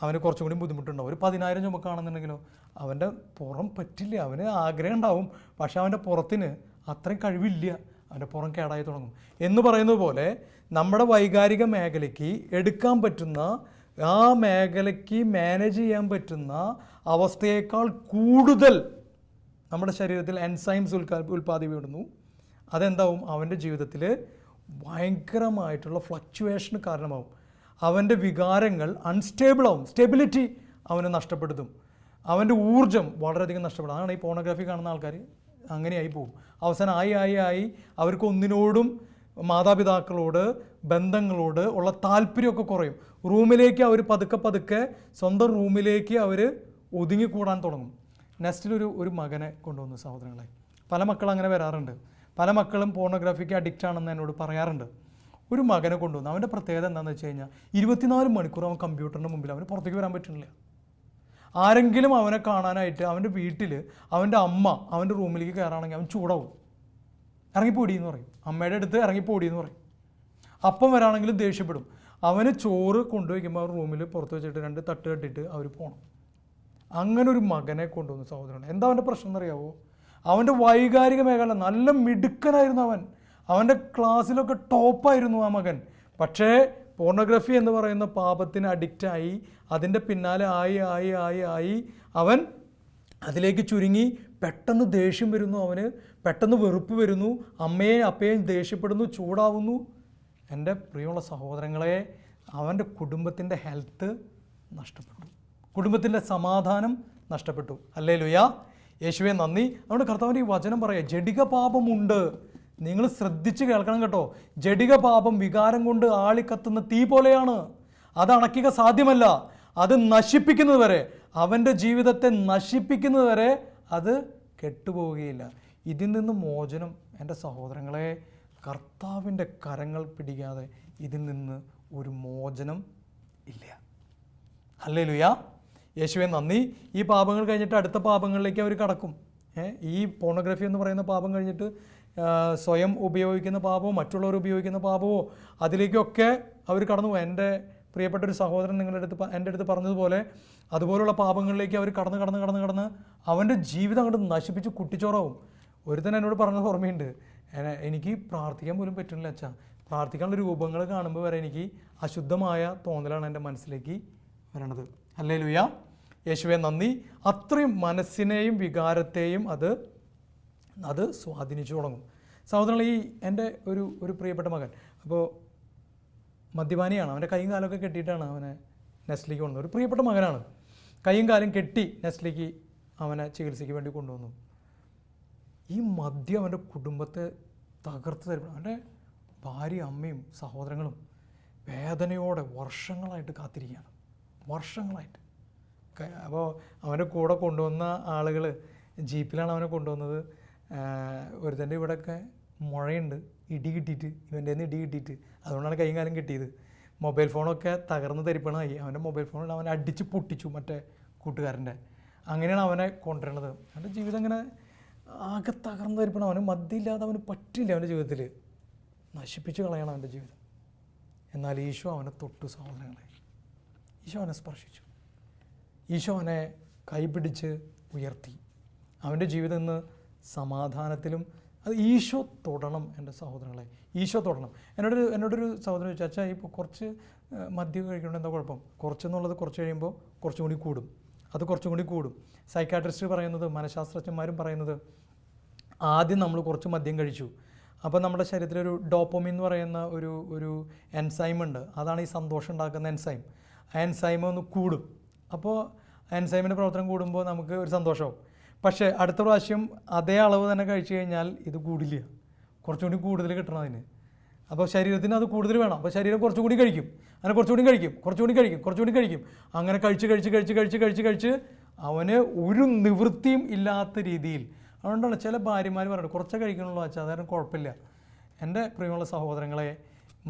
അവന് കുറച്ചും കൂടി ബുദ്ധിമുട്ടുണ്ടാവും. ഒരു 10,000 ചുമക്കുകയാണെന്നുണ്ടെങ്കിലോ അവൻ്റെ പുറം പറ്റില്ല. അവന് ആഗ്രഹം ഉണ്ടാവും, പക്ഷെ അവൻ്റെ പുറത്തിന് അത്രയും കഴിവില്ല, അവൻ്റെ പുറം കേടായി തുടങ്ങും. എന്ന് പറയുന്നത് പോലെ നമ്മുടെ വൈകാരിക മേഖലയ്ക്ക് എടുക്കാൻ പറ്റുന്ന, ആ മേഖലയ്ക്ക് മാനേജ് ചെയ്യാൻ പറ്റുന്ന അവസ്ഥയേക്കാൾ കൂടുതൽ നമ്മുടെ ശരീരത്തിൽ എൻസൈംസ് ഉൽപ്പാദിപ്പിക്കപ്പെടുന്നു. അതെന്താവും? അവൻ്റെ ജീവിതത്തിൽ ഭയങ്കരമായിട്ടുള്ള ഫ്ലക്ച്വേഷന് കാരണമാവും. അവൻ്റെ വികാരങ്ങൾ അൺസ്റ്റേബിളാവും, സ്റ്റെബിലിറ്റി അവന് നഷ്ടപ്പെടുത്തും, അവൻ്റെ ഊർജ്ജം വളരെയധികം നഷ്ടപ്പെടും. അതാണ് ഈ പോണോഗ്രാഫി കാണുന്ന ആൾക്കാർ അങ്ങനെയായി പോകും. അവസാനം ആയി അവർക്ക് ഒന്നിനോടും, മാതാപിതാക്കളോട്, ബന്ധങ്ങളോട് ഉള്ള താല്പര്യമൊക്കെ കുറയും. റൂമിലേക്ക് അവർ പതുക്കെ സ്വന്തം റൂമിലേക്ക് അവർ ഒതുങ്ങിക്കൂടാൻ തുടങ്ങും. നെക്സ്റ്റിലൊരു മകനെ കൊണ്ടുവന്നു സഹോദരങ്ങളെ. പല മക്കളും അങ്ങനെ വരാറുണ്ട്. പല മക്കളും പോണോഗ്രാഫിക്ക് അഡിക്റ്റ് ആണെന്ന് എന്നോട് പറയാറുണ്ട്. ഒരു മകനെ കൊണ്ടുവന്നു. അവൻ്റെ പ്രത്യേകത എന്താണെന്ന് വെച്ച് കഴിഞ്ഞാൽ 24 മണിക്കൂർ അവൻ കമ്പ്യൂട്ടറിൻ്റെ മുമ്പിൽ, അവന് പുറത്തേക്ക് വരാൻ പറ്റുന്നില്ല. ആരെങ്കിലും അവനെ കാണാനായിട്ട് അവൻ്റെ വീട്ടിൽ അവൻ്റെ അമ്മ അവൻ്റെ റൂമിലേക്ക് കയറാണെങ്കിൽ അവൻ ചൂടാവും, ഇറങ്ങിപ്പോടിയെന്ന് പറയും, അമ്മയുടെ അടുത്ത് ഇറങ്ങിപ്പോടിയെന്ന് പറയും. അപ്പം വരാണെങ്കിലും ദേഷ്യപ്പെടും. അവന് ചോറ് കൊണ്ടുവയ്ക്കുമ്പോൾ അവർ റൂമിൽ പുറത്ത് വെച്ചിട്ട് 2 തട്ട് കെട്ടിയിട്ട് അവർ പോകണം. അങ്ങനെ ഒരു മകനെ കൊണ്ടുവന്നു സഹോദരൻ. എന്താ അവൻ്റെ പ്രശ്നം എന്നറിയാവോ? അവൻ്റെ വൈകാരിക മേഖല നല്ല മിടുക്കനായിരുന്നു അവൻ. അവൻ്റെ ക്ലാസ്സിലൊക്കെ ടോപ്പായിരുന്നു ആ മകൻ. പക്ഷേ പോർണോഗ്രഫി എന്ന് പറയുന്ന പാപത്തിന് അഡിക്റ്റായി അതിൻ്റെ പിന്നാലെ ആയി അവൻ അതിലേക്ക് ചുരുങ്ങി, പെട്ടെന്ന് ദേഷ്യം വരുന്നു, അവന് പെട്ടെന്ന് വെറുപ്പ് വരുന്നു, അമ്മയെയും അപ്പയെയും ദേഷ്യപ്പെടുന്നു, ചൂടാവുന്നു. എൻ്റെ പ്രിയമുള്ള സഹോദരങ്ങളെ, അവൻ്റെ കുടുംബത്തിൻ്റെ ഹെൽത്ത് നഷ്ടപ്പെട്ടു, കുടുംബത്തിൻ്റെ സമാധാനം നഷ്ടപ്പെട്ടു. ഹല്ലേലൂയ, യേശുവേ നന്ദി. അതുകൊണ്ട് കർത്താവിൻ്റെ ഈ വചനം പറയാം, ജഡിക പാപമുണ്ട്. നിങ്ങൾ ശ്രദ്ധിച്ച് കേൾക്കണം കേട്ടോ. ജഡിക പാപം വികാരം കൊണ്ട് ആളിക്കത്തുന്ന തീ പോലെയാണ്. അത് അണയ്ക്കുക സാധ്യമല്ല. അത് നശിപ്പിക്കുന്നത് വരെ, അവൻ്റെ ജീവിതത്തെ നശിപ്പിക്കുന്നത് വരെ അത് കെട്ടുപോവുകയില്ല. ഇതിൽ നിന്ന് മോചനം എൻ്റെ സഹോദരങ്ങളെ, കർത്താവിൻ്റെ കരങ്ങൾ പിടിക്കാതെ ഇതിൽ നിന്ന് ഒരു മോചനം ഇല്ല. ഹല്ലേലൂയ, യേശുവേ നന്ദി. ഈ പാപങ്ങൾ കഴിഞ്ഞിട്ട് അടുത്ത പാപങ്ങളിലേക്ക് അവർ കടക്കും. ഈ പോർണോഗ്രഫി എന്ന് പറയുന്ന പാപം കഴിഞ്ഞിട്ട് സ്വയം ഉപയോഗിക്കുന്ന പാപമോ മറ്റുള്ളവർ ഉപയോഗിക്കുന്ന പാപമോ അതിലേക്കൊക്കെ അവർ കടന്നു പോകും. എൻ്റെ പ്രിയപ്പെട്ട ഒരു സഹോദരൻ എൻ്റെ അടുത്ത് പറഞ്ഞതുപോലെ അതുപോലുള്ള പാപങ്ങളിലേക്ക് അവർ കടന്ന് അവൻ്റെ ജീവിതം അങ്ങോട്ട് നശിപ്പിച്ച് കുട്ടിച്ചോറാവും. ഒരുത്തൻ എന്നോട് പറഞ്ഞത് ഓർമ്മയുണ്ട്, എനിക്ക് പ്രാർത്ഥിക്കാൻ പോലും പറ്റുന്നില്ല അച്ഛാ, പ്രാർത്ഥിക്കാനുള്ള രൂപങ്ങൾ കാണുമ്പോൾ വരെ എനിക്ക് അശുദ്ധമായ തോന്നലാണ് എൻ്റെ മനസ്സിലേക്ക് വരണത്. ഹല്ലേലൂയ, യേശുവേ നന്ദി. അത്രയും മനസ്സിനെയും വികാരത്തെയും അത് സ്വാധീനിച്ചു തുടങ്ങും. സഹോദരങ്ങൾ, ഈ എൻ്റെ ഒരു പ്രിയപ്പെട്ട മകൻ അപ്പോൾ മദ്യപാനിയാണ്. അവൻ്റെ കൈയും കാലമൊക്കെ കെട്ടിയിട്ടാണ് അവനെ നെസ്ലിക്ക് കൊണ്ടുവന്നത്. ഒരു പ്രിയപ്പെട്ട മകനാണ്. കൈയും കാലും കെട്ടി നെസ്ലിക്ക് അവനെ ചികിത്സയ്ക്ക് വേണ്ടി കൊണ്ടുവന്നു. ഈ മദ്യം അവൻ്റെ കുടുംബത്തെ തകർത്ത് തരും. അവൻ്റെ ഭാര്യ, അമ്മയും സഹോദരങ്ങളും വേദനയോടെ വർഷങ്ങളായിട്ട് കാത്തിരിക്കുകയാണ്, വർഷങ്ങളായിട്ട്. അപ്പോൾ അവൻ്റെ കൂടെ കൊണ്ടുവന്ന ആളുകൾ ജീപ്പിലാണ് അവനെ കൊണ്ടുവന്നത്. ഒരുത്തൻ്റെ ഇവിടെയൊക്കെ മുഴയുണ്ട്, ഇടി കിട്ടിയിട്ട്, ഇവൻ്റെ നിന്ന് ഇടി കിട്ടിയിട്ട്, അതുകൊണ്ടാണ് കൈയും കാലം കിട്ടിയത്. മൊബൈൽ ഫോണൊക്കെ തകർന്ന് തരിപ്പണമായി. അവൻ്റെ മൊബൈൽ ഫോണിൽ അവനെ അടിച്ച് പൊട്ടിച്ചു മറ്റേ കൂട്ടുകാരൻ്റെ. അങ്ങനെയാണ് അവനെ കൊണ്ടുവരുന്നത്. അവൻ്റെ ജീവിതം ഇങ്ങനെ ആകെ തകർന്ന് തരിപ്പണം. അവന് മദ്യമില്ലാതെ അവന് പറ്റില്ല. അവൻ്റെ ജീവിതത്തിൽ നശിപ്പിച്ച് കളയണം അവൻ്റെ ജീവിതം. എന്നാൽ ഈശോ അവനെ തൊട്ടു സഹോദരങ്ങളെ. ഈശോ അവനെ സ്പർശിച്ചു. ഈശോ അവനെ കൈപിടിച്ച് ഉയർത്തി. അവൻ്റെ ജീവിതം ഇന്ന് സമാധാനത്തിലും. അത് ഈശോ തൊടണം എൻ്റെ സഹോദരങ്ങളെ, ഈശോ തൊടണം. എന്നോടൊരു സഹോദരൻ ചോദിച്ചു, അച്ഛാ ഇപ്പോൾ കുറച്ച് മദ്യം കഴിക്കുന്നുണ്ട്, എന്താ കുഴപ്പം? കുറച്ചെന്നുള്ളത് കുറച്ച് കഴിയുമ്പോൾ കുറച്ചും കൂടി കൂടും, അത് കുറച്ചും കൂടി കൂടും. സൈക്കാട്രിസ്റ്റ് പറയുന്നത്, മനഃശാസ്ത്രജ്ഞന്മാരും പറയുന്നത്, ആദ്യം നമ്മൾ കുറച്ച് മദ്യം കഴിച്ചു, അപ്പോൾ നമ്മുടെ ശരീരത്തിലൊരു ഡോപ്പമിൻ എന്ന് പറയുന്ന ഒരു എൻസൈം ഉണ്ട്. അതാണ് ഈ സന്തോഷം ഉണ്ടാക്കുന്ന എൻസൈം. ആ എൻസൈം ഒന്ന് കൂടും. അപ്പോൾ എൻസൈമിൻ്റെ പ്രവർത്തനം കൂടുമ്പോൾ നമുക്ക് ഒരു സന്തോഷമാവും. പക്ഷേ അടുത്ത പ്രാവശ്യം അതേ അളവ് തന്നെ കഴിച്ചു കഴിഞ്ഞാൽ ഇത് കൂടില്ല, കുറച്ചുകൂടി കൂടുതൽ കിട്ടണം അതിന്. അപ്പോൾ ശരീരത്തിന് അത് കൂടുതൽ വേണം. അപ്പോൾ ശരീരം കുറച്ചുകൂടി കഴിക്കും, അങ്ങനെ കുറച്ചുകൂടി കഴിക്കും. അങ്ങനെ കഴിച്ച് അവന് ഒരു നിവൃത്തിയും ഇല്ലാത്ത രീതിയിൽ. അതുകൊണ്ടാണ് ചില ഭാര്യമാർ പറയുന്നത്, കുറച്ചേ കഴിക്കണുള്ളൂ അച്ഛാ, അതായത് കുഴപ്പമില്ല. എൻ്റെ പ്രിയമുള്ള സഹോദരങ്ങളെ,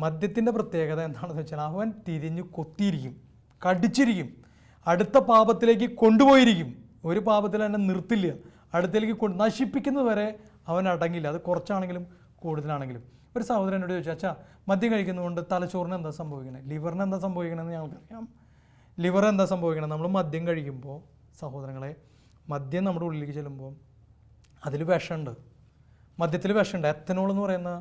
മദ്യത്തിൻ്റെ പ്രത്യേകത എന്താണെന്ന് വെച്ചാൽ അവൻ തിരിഞ്ഞ് കൊത്തിയിരിക്കും, കടിച്ചിരിക്കും, അടുത്ത പാപത്തിലേക്ക് കൊണ്ടുപോയിരിക്കും. ഒരു പാപത്തിൽ തന്നെ നിർത്തില്ല, അടുത്തേക്ക് നശിപ്പിക്കുന്നത് വരെ അവൻ അടങ്ങില്ല. അത് കുറച്ചാണെങ്കിലും കൂടുതലാണെങ്കിലും. ഒരു സഹോദരൻ എന്നോട് ചോദിച്ചു, അച്ഛാ മദ്യം കഴിക്കുന്നതുകൊണ്ട് തലച്ചോറിന് എന്താ സംഭവിക്കണേ, ലിവറിന് എന്താ സംഭവിക്കണമെന്ന് ഞങ്ങൾക്കറിയാം. ലിവർ എന്താ സംഭവിക്കണം? നമ്മൾ മദ്യം കഴിക്കുമ്പോൾ സഹോദരങ്ങളെ, മദ്യം നമ്മുടെ ഉള്ളിലേക്ക് ചെല്ലുമ്പോൾ അതിൽ വിഷമുണ്ട്. മദ്യത്തിൽ വിഷമുണ്ട്, എത്തനോൾ എന്ന് പറയുന്ന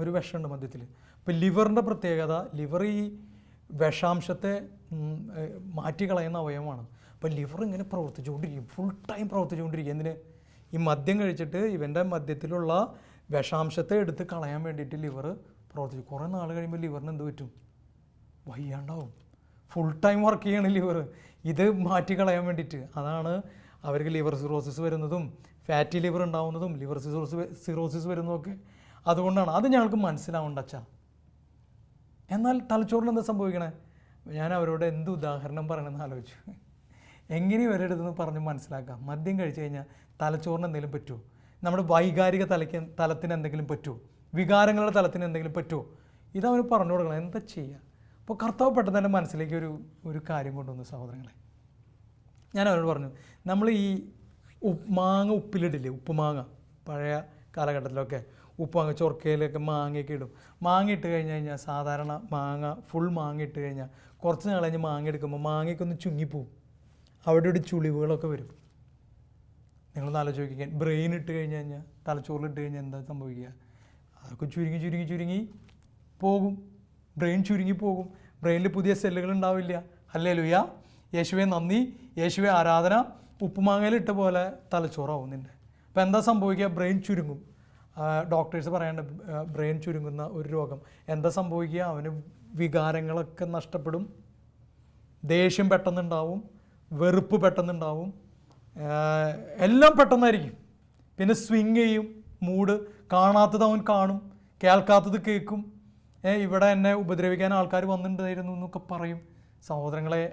ഒരു വിഷമുണ്ട് മദ്യത്തിൽ. അപ്പോൾ ലിവറിൻ്റെ പ്രത്യേകത, ലിവർ ഈ വിഷാംശത്തെ മാറ്റിക്കളയുന്ന അവയവമാണ്. അപ്പോൾ ലിവർ ഇങ്ങനെ പ്രവർത്തിച്ചുകൊണ്ടിരിക്കും, ഫുൾ ടൈം പ്രവർത്തിച്ചുകൊണ്ടിരിക്കും. എന്തിന്? ഈ മദ്യം കഴിച്ചിട്ട് ഇവൻ്റെ മദ്യത്തിലുള്ള വിഷാംശത്തെ എടുത്ത് കളയാൻ വേണ്ടിയിട്ട് ലിവർ പ്രവർത്തിച്ചു. കുറേ നാൾ കഴിയുമ്പോൾ ലിവറിന് എന്ത് പറ്റും? വയ്യാണ്ടാവും. ഫുൾ ടൈം വർക്ക് ചെയ്യണം ലിവർ ഇത് മാറ്റിക്കളയാൻ വേണ്ടിയിട്ട്. അതാണ് അവർക്ക് ലിവർ സിറോസിസ് വരുന്നതും ഫാറ്റി ലിവർ ഉണ്ടാവുന്നതും ലിവർ സിറോസിസ് വരുന്നതൊക്കെ അതുകൊണ്ടാണ്. അത് ഞങ്ങൾക്ക് മനസ്സിലാവേണ്ട അച്ഛാ. എന്നാൽ തലച്ചോറിന് എന്താ സംഭവിക്കണേ? ഞാൻ അവരോട് എന്ത് ഉദാഹരണം പറയണമെന്ന് ആലോചിച്ചു. എങ്ങനെ ഇവരെടുത്തെന്ന് പറഞ്ഞ് മനസ്സിലാക്കാം. മദ്യം കഴിച്ചു കഴിഞ്ഞാൽ തലച്ചോറിന് എന്തെങ്കിലും പറ്റുമോ? നമ്മുടെ വൈകാരിക തലത്തിന് എന്തെങ്കിലും പറ്റുമോ? വികാരങ്ങളുടെ തലത്തിന് എന്തെങ്കിലും പറ്റുമോ? ഇതവന് പറഞ്ഞു കൊടുക്കണം. എന്താ ചെയ്യുക? അപ്പോൾ കർത്താവ് പെട്ടെന്ന് എൻ്റെ മനസ്സിലേക്ക് ഒരു കാര്യം കൊണ്ടുവന്നു സഹോദരങ്ങളെ. ഞാൻ അവരോട് പറഞ്ഞു, നമ്മൾ ഈ മാങ്ങ ഉപ്പിലിടില്ലേ, ഉപ്പുമാങ്ങ, പഴയ കാലഘട്ടത്തിലൊക്കെ ഉപ്പുമാങ്ങ ചൊർക്കയിലൊക്കെ മാങ്ങയൊക്കെ ഇടും. മാങ്ങ ഇട്ട് കഴിഞ്ഞാൽ സാധാരണ ഫുൾ മാങ്ങ ഇട്ട് കഴിഞ്ഞാൽ കുറച്ച് നാൾ കഴിഞ്ഞ് മാങ്ങ എടുക്കുമ്പോൾ മാങ്ങയ്ക്കൊന്ന് ചുങ്ങിപ്പോവും, അവിടെ ഒരു ചുളിവുകളൊക്കെ വരും. നിങ്ങളൊന്ന് ആലോചിക്കാൻ, ബ്രെയിൻ ഇട്ട് കഴിഞ്ഞാൽ തലച്ചോറിലിട്ട് കഴിഞ്ഞാൽ എന്താ സംഭവിക്കുക? അതൊക്കെ ചുരുങ്ങി പോകും, ബ്രെയിൻ ചുരുങ്ങി പോകും. ബ്രെയിനിൽ പുതിയ സെല്ലുകൾ ഉണ്ടാവില്ല. ഹല്ലേലൂയ, യേശുവെ നന്ദി, യേശുവെ ആരാധന. ഉപ്പുമാങ്ങയിലിട്ട പോലെ തലച്ചോറാവും നിൻ്റെ. അപ്പോൾ എന്താ സംഭവിക്കുക? ബ്രെയിൻ ചുരുങ്ങും. ഡോക്ടേഴ്സ് പറയാണ്ട് ബ്രെയിൻ ചുരുങ്ങുന്ന ഒരു രോഗം. എന്താ സംഭവിക്കുക? അവന് വികാരങ്ങളൊക്കെ നഷ്ടപ്പെടും, ദേഷ്യം പെട്ടെന്നുണ്ടാവും, വെറുപ്പ് പെട്ടെന്നുണ്ടാവും, എല്ലാം പെട്ടെന്നായിരിക്കും. പിന്നെ സ്വിങ് ചെയ്യും മൂഡ്. കാണാത്തത് അവൻ കാണും, കേൾക്കാത്തത് കേൾക്കും. ഇവിടെ എന്നെ ഉപദ്രവിക്കാൻ ആൾക്കാർ വന്നിട്ടുണ്ടായിരുന്നു എന്നൊക്കെ പറയും. സഹോദരങ്ങളെ,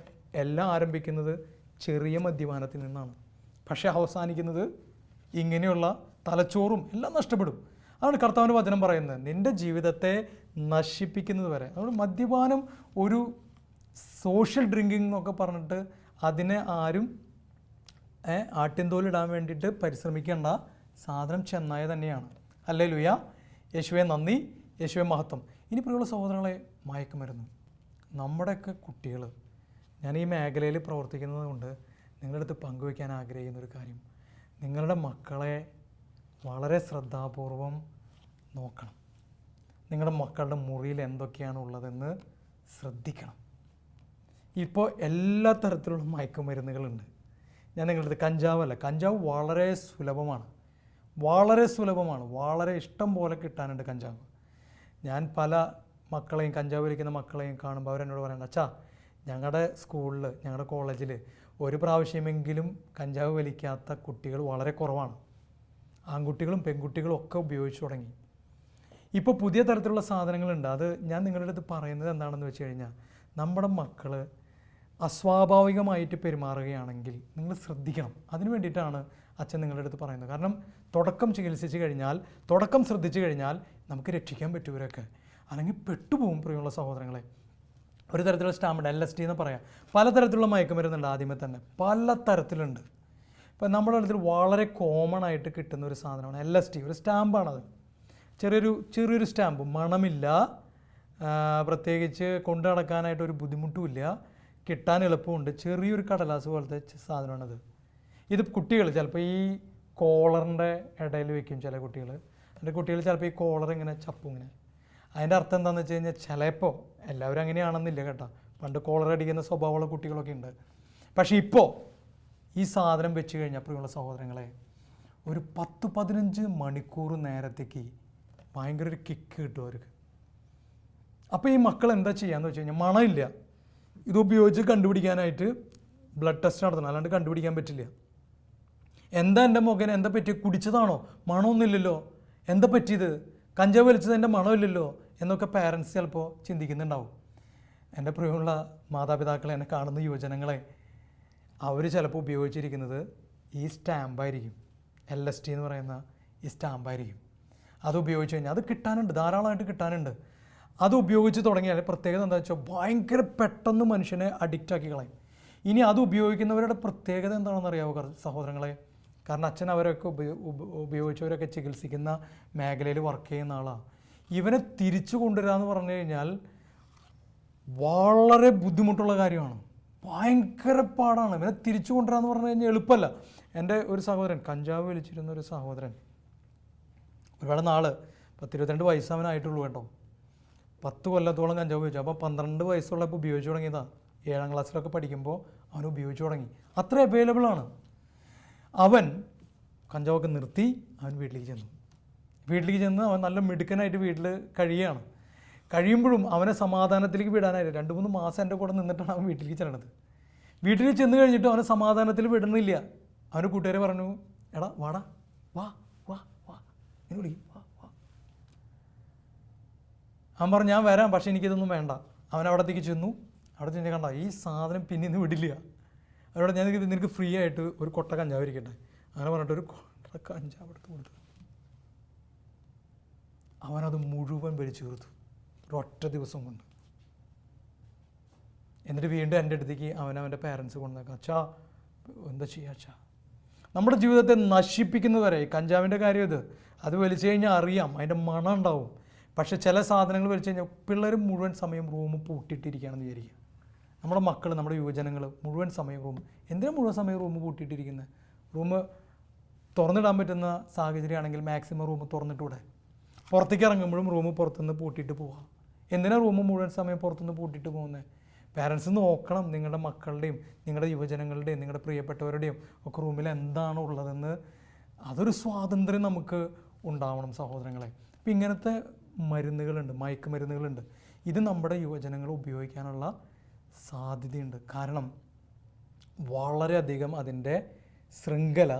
എല്ലാം ആരംഭിക്കുന്നത് ചെറിയ മദ്യപാനത്തിൽ നിന്നാണ്. പക്ഷേ അവസാനിക്കുന്നത് ഇങ്ങനെയുള്ള തലച്ചോറും എല്ലാം നഷ്ടപ്പെടും. അതാണ് കർത്താവിൻ്റെ വചനം പറയുന്നത്, നിൻ്റെ ജീവിതത്തെ നശിപ്പിക്കുന്നത് വരെ. അതുകൊണ്ട് മദ്യപാനം ഒരു സോഷ്യൽ ഡ്രിങ്കിങ് എന്നൊക്കെ പറഞ്ഞിട്ട് അതിനെ ആരും ആട്ടിൻതോലിടാൻ വേണ്ടിയിട്ട് പരിശ്രമിക്കേണ്ട സാധനം ചെന്നായ തന്നെയാണ്. ഹല്ലേലൂയ, യേശുവെ നന്ദി, യേശുവെ മഹത്വം. ഇനി പ്രിയമുള്ള സഹോദരങ്ങളെ, മയക്കുമരുന്ന്. നമ്മുടെയൊക്കെ കുട്ടികൾ, ഞാൻ ഈ മേഖലയിൽ പ്രവർത്തിക്കുന്നത് കൊണ്ട് നിങ്ങളുടെ അടുത്ത് പങ്കുവയ്ക്കാൻ ആഗ്രഹിക്കുന്നൊരു കാര്യം, നിങ്ങളുടെ മക്കളെ വളരെ ശ്രദ്ധാപൂർവം നോക്കണം. നിങ്ങളുടെ മക്കളുടെ മുറിയിൽ എന്തൊക്കെയാണ് ഉള്ളതെന്ന് ശ്രദ്ധിക്കണം. ഇപ്പോൾ എല്ലാ തരത്തിലുള്ള മയക്കുമരുന്നുകളുണ്ട്. ഞാൻ നിങ്ങളുടെ അടുത്ത് കഞ്ചാവ് വളരെ സുലഭമാണ്, വളരെ ഇഷ്ടം പോലെ കിട്ടാനുണ്ട് കഞ്ചാവ്. ഞാൻ പല മക്കളെയും, കഞ്ചാവ് വലിക്കുന്ന മക്കളെയും കാണുമ്പോൾ അവരെന്നോട് പറയുന്നത്, അച്ഛാ ഞങ്ങളുടെ സ്കൂളിൽ, ഞങ്ങളുടെ കോളേജിൽ ഒരു പ്രാവശ്യമെങ്കിലും കഞ്ചാവ് വലിക്കാത്ത കുട്ടികൾ വളരെ കുറവാണ്. ആൺകുട്ടികളും പെൺകുട്ടികളും ഒക്കെ ഉപയോഗിച്ചു തുടങ്ങി. ഇപ്പോൾ പുതിയ തരത്തിലുള്ള സാധനങ്ങളുണ്ട്. അത് ഞാൻ നിങ്ങളുടെ അടുത്ത് പറയുന്നത് എന്താണെന്ന് വെച്ച് കഴിഞ്ഞാൽ, നമ്മുടെ മക്കൾ അസ്വാഭാവികമായിട്ട് പെരുമാറുകയാണെങ്കിൽ നിങ്ങൾ ശ്രദ്ധിക്കണം. അതിന് വേണ്ടിയിട്ടാണ് അച്ഛൻ നിങ്ങളുടെ അടുത്ത് പറയുന്നത്. കാരണം തുടക്കം ശ്രദ്ധിച്ചു കഴിഞ്ഞാൽ നമുക്ക് രക്ഷിക്കാൻ പറ്റുമവരൊക്കെ. അല്ലെങ്കിൽ പെട്ടുപോകും പ്രിയമുള്ള സഹോദരങ്ങളെ. ഒരു തരത്തിലുള്ള സ്റ്റാമ്പുണ്ട്, LSD എന്ന് പറയാം. പലതരത്തിലുള്ള മയക്കുമരുന്നുണ്ട്. ആദ്യമേ തന്നെ പല തരത്തിലുണ്ട്. ഇപ്പം നമ്മുടെ അടുത്തിൽ വളരെ കോമൺ ആയിട്ട് കിട്ടുന്ന ഒരു സാധനമാണ് LSD. ഒരു സ്റ്റാമ്പാണത്, ചെറിയൊരു സ്റ്റാമ്പ്, മണമില്ല, പ്രത്യേകിച്ച് കൊണ്ടു നടക്കാനായിട്ട് ഒരു ബുദ്ധിമുട്ടുമില്ല, കിട്ടാൻ എളുപ്പമുണ്ട്, ചെറിയൊരു കടലാസ് പോലത്തെ സാധനമാണത്. ഇത് കുട്ടികൾ ചിലപ്പോൾ ഈ കോളറിൻ്റെ ഇടയിൽ വയ്ക്കും. ചില കുട്ടികൾ, എൻ്റെ കുട്ടികൾ ചിലപ്പോൾ ഈ കോളർ ഇങ്ങനെ ചപ്പും ഇങ്ങനെ. അതിൻ്റെ അർത്ഥം എന്താണെന്ന് വെച്ച് കഴിഞ്ഞാൽ, ചിലപ്പോൾ എല്ലാവരും അങ്ങനെയാണെന്നില്ല കേട്ടോ, പണ്ട് കോളർ അടിക്കുന്ന സ്വഭാവമുള്ള കുട്ടികളൊക്കെ ഉണ്ട്. പക്ഷേ ഇപ്പോൾ ഈ സാധനം വെച്ച് കഴിഞ്ഞാൽ പ്രിയമുള്ള സഹോദരങ്ങളെ, ഒരു 10-15 മണിക്കൂർ നേരത്തേക്ക് ഭയങ്കര ഒരു കിക്ക് കിട്ടും അവർക്ക്. അപ്പോൾ ഈ മക്കൾ എന്താ ചെയ്യാന്ന് വെച്ച് കഴിഞ്ഞാൽ, മണമില്ല, ഇത് ഉപയോഗിച്ച് കണ്ടുപിടിക്കാനായിട്ട് ബ്ലഡ് ടെസ്റ്റ് നടത്തണം, അല്ലാണ്ട് കണ്ടുപിടിക്കാൻ പറ്റില്ല. എന്താ എൻ്റെ മകൻ, എന്താ പറ്റിയത്, കുടിച്ചതാണോ, മണമൊന്നുമില്ലല്ലോ, എന്താ പറ്റിയത്, കഞ്ചാവ് വലിച്ചതിൻ്റെ മണമില്ലല്ലോ എന്നൊക്കെ പാരൻസ് ചിലപ്പോൾ ചിന്തിക്കുന്നുണ്ടാവും. എൻ്റെ പ്രിയമുള്ള മാതാപിതാക്കളെ, എന്നെ കാണുന്ന യുവജനങ്ങളെ, അവർ ചിലപ്പോൾ ഉപയോഗിച്ചിരിക്കുന്നത് ഈ സ്റ്റാമ്പായിരിക്കും, LSD എന്ന് പറയുന്ന ഈ സ്റ്റാമ്പായിരിക്കും. അത് ഉപയോഗിച്ച് കഴിഞ്ഞാൽ അത് കിട്ടാനുണ്ട്, ധാരാളമായിട്ട് കിട്ടാനുണ്ട്. അത് ഉപയോഗിച്ച് തുടങ്ങിയാൽ പ്രത്യേകത എന്താ വെച്ചാൽ, ഭയങ്കര പെട്ടെന്ന് മനുഷ്യനെ അഡിക്റ്റാക്കി കളയും. ഇനി അത് ഉപയോഗിക്കുന്നവരുടെ പ്രത്യേകത എന്താണെന്ന് അറിയാമോ സഹോദരങ്ങളെ? കാരണം അച്ഛൻ അവരൊക്കെ ഉപയോഗിച്ചവരൊക്കെ ചികിത്സിക്കുന്ന മേഖലയിൽ വർക്ക് ചെയ്യുന്ന ആളാണ്. ഇവനെ തിരിച്ചു കൊണ്ടുവരിക എന്ന് പറഞ്ഞു കഴിഞ്ഞാൽ വളരെ ബുദ്ധിമുട്ടുള്ള കാര്യമാണ്, ഭയങ്കര പാടാണ്. ഇവനെ തിരിച്ചു കൊണ്ടുവരിക എന്ന് പറഞ്ഞു കഴിഞ്ഞാൽ എളുപ്പമല്ല. എൻ്റെ ഒരു സഹോദരൻ, കഞ്ചാവ് വലിച്ചിരുന്ന ഒരു സഹോദരൻ, ഒരുപാട് നാൾ, 10-22 വയസ്സ് അവനായിട്ടുള്ളൂ കേട്ടോ, 10 കൊല്ലത്തോളം കഞ്ചാവ് ഉപയോഗിച്ചു. അപ്പോൾ 12 വയസ്സുള്ളപ്പോൾ ഉപയോഗിച്ച് തുടങ്ങിയതാണ്. 7ാം ക്ലാസ്സിലൊക്കെ പഠിക്കുമ്പോൾ അവൻ ഉപയോഗിച്ച് തുടങ്ങി. അത്ര അവൈലബിളാണ്. അവൻ കഞ്ചാവൊക്കെ നിർത്തി, അവൻ വീട്ടിലേക്ക് ചെന്ന് അവൻ നല്ല മിടുക്കനായിട്ട് വീട്ടിൽ കഴിയുമ്പോഴും അവനെ സമാധാനത്തിലേക്ക് വിടാനായിട്ട് 2-3 മാസം എൻ്റെ കൂടെ നിന്നിട്ടാണ് അവൻ വീട്ടിലേക്ക് ചെല്ലണത്. വീട്ടിൽ ചെന്ന് കഴിഞ്ഞിട്ട് അവനെ സമാധാനത്തിൽ വിടുന്നില്ല. അവൻ്റെ കൂട്ടുകാരെ പറഞ്ഞു, എടാ വാടാ, വാ എന്ന് വിളിക്കും, വാ. അവൻ പറഞ്ഞു, ഞാൻ വരാം, പക്ഷേ എനിക്കിതൊന്നും വേണ്ട. അവൻ അവിടത്തേക്ക് ചെന്നു. അവിടെ ചെന്ന് കണ്ട ഈ സാധനം പിന്നെ ഇന്ന് വിടില്ല. അവരോട് ഞാൻ നിനക്ക് ഫ്രീ ആയിട്ട് ഒരു കൊട്ട കഞ്ചാവ് ഇരിക്കട്ടെ, അങ്ങനെ പറഞ്ഞിട്ട് ഒരു കൊട്ട കഞ്ചാവ് എടുത്ത് കൊടുത്തു. അവനത് മുഴുവൻ വലിച്ചു തീർത്തു ഒരൊറ്റ ദിവസം കൊണ്ട്. എന്നിട്ട് വീണ്ടും എൻ്റെ അടുത്തേക്ക് അവൻ്റെ പാരൻസ് കൊണ്ടുവന്നേക്കാം, അച്ഛാ എന്താ ചെയ്യുക അച്ഛാ. നമ്മുടെ ജീവിതത്തെ നശിപ്പിക്കുന്നവരെ കഞ്ചാവിൻ്റെ കാര്യം അത് വലിച്ചു കഴിഞ്ഞാൽ അറിയാം, അതിൻ്റെ മണം ഉണ്ടാവും. പക്ഷേ ചില സാധനങ്ങൾ വലിച്ചു കഴിഞ്ഞാൽ പിള്ളേർ മുഴുവൻ സമയം റൂം പൂട്ടിയിട്ടിരിക്കുകയാണെന്ന് വിചാരിക്കുക. നമ്മുടെ മക്കൾ, നമ്മുടെ യുവജനങ്ങൾ മുഴുവൻ സമയം എന്തിനാണ് മുഴുവൻ സമയം റൂം പൂട്ടിയിട്ടിരിക്കുന്നത്? റൂം തുറന്നിടാൻ പറ്റുന്ന സാഹചര്യമാണെങ്കിൽ മാക്സിമം റൂം തുറന്നിട്ടൂടെ? പുറത്തേക്ക് ഇറങ്ങുമ്പോഴും റൂം പുറത്തുനിന്ന് പൂട്ടിയിട്ട് പോവുക. എന്തിനാ റൂം മുഴുവൻ സമയം പുറത്തുനിന്ന് പൂട്ടിയിട്ട് പോകുന്നത്? പാരൻസ് നോക്കണം നിങ്ങളുടെ മക്കളുടെയും നിങ്ങളുടെ യുവജനങ്ങളുടെയും നിങ്ങളുടെ പ്രിയപ്പെട്ടവരുടെയും ഒക്കെ റൂമിൽ എന്താണ് ഉള്ളതെന്ന്. അതൊരു സ്വാതന്ത്ര്യം നമുക്ക് ഉണ്ടാവണം സഹോദരങ്ങളെ. അപ്പം ഇങ്ങനത്തെ മരുന്നുകളുണ്ട്, മയക്കുമരുന്നുകളുണ്ട്. ഇത് നമ്മുടെ യുവജനങ്ങൾ ഉപയോഗിക്കാനുള്ള സാധ്യതയുണ്ട്. കാരണം വളരെയധികം അതിൻ്റെ ശൃംഖല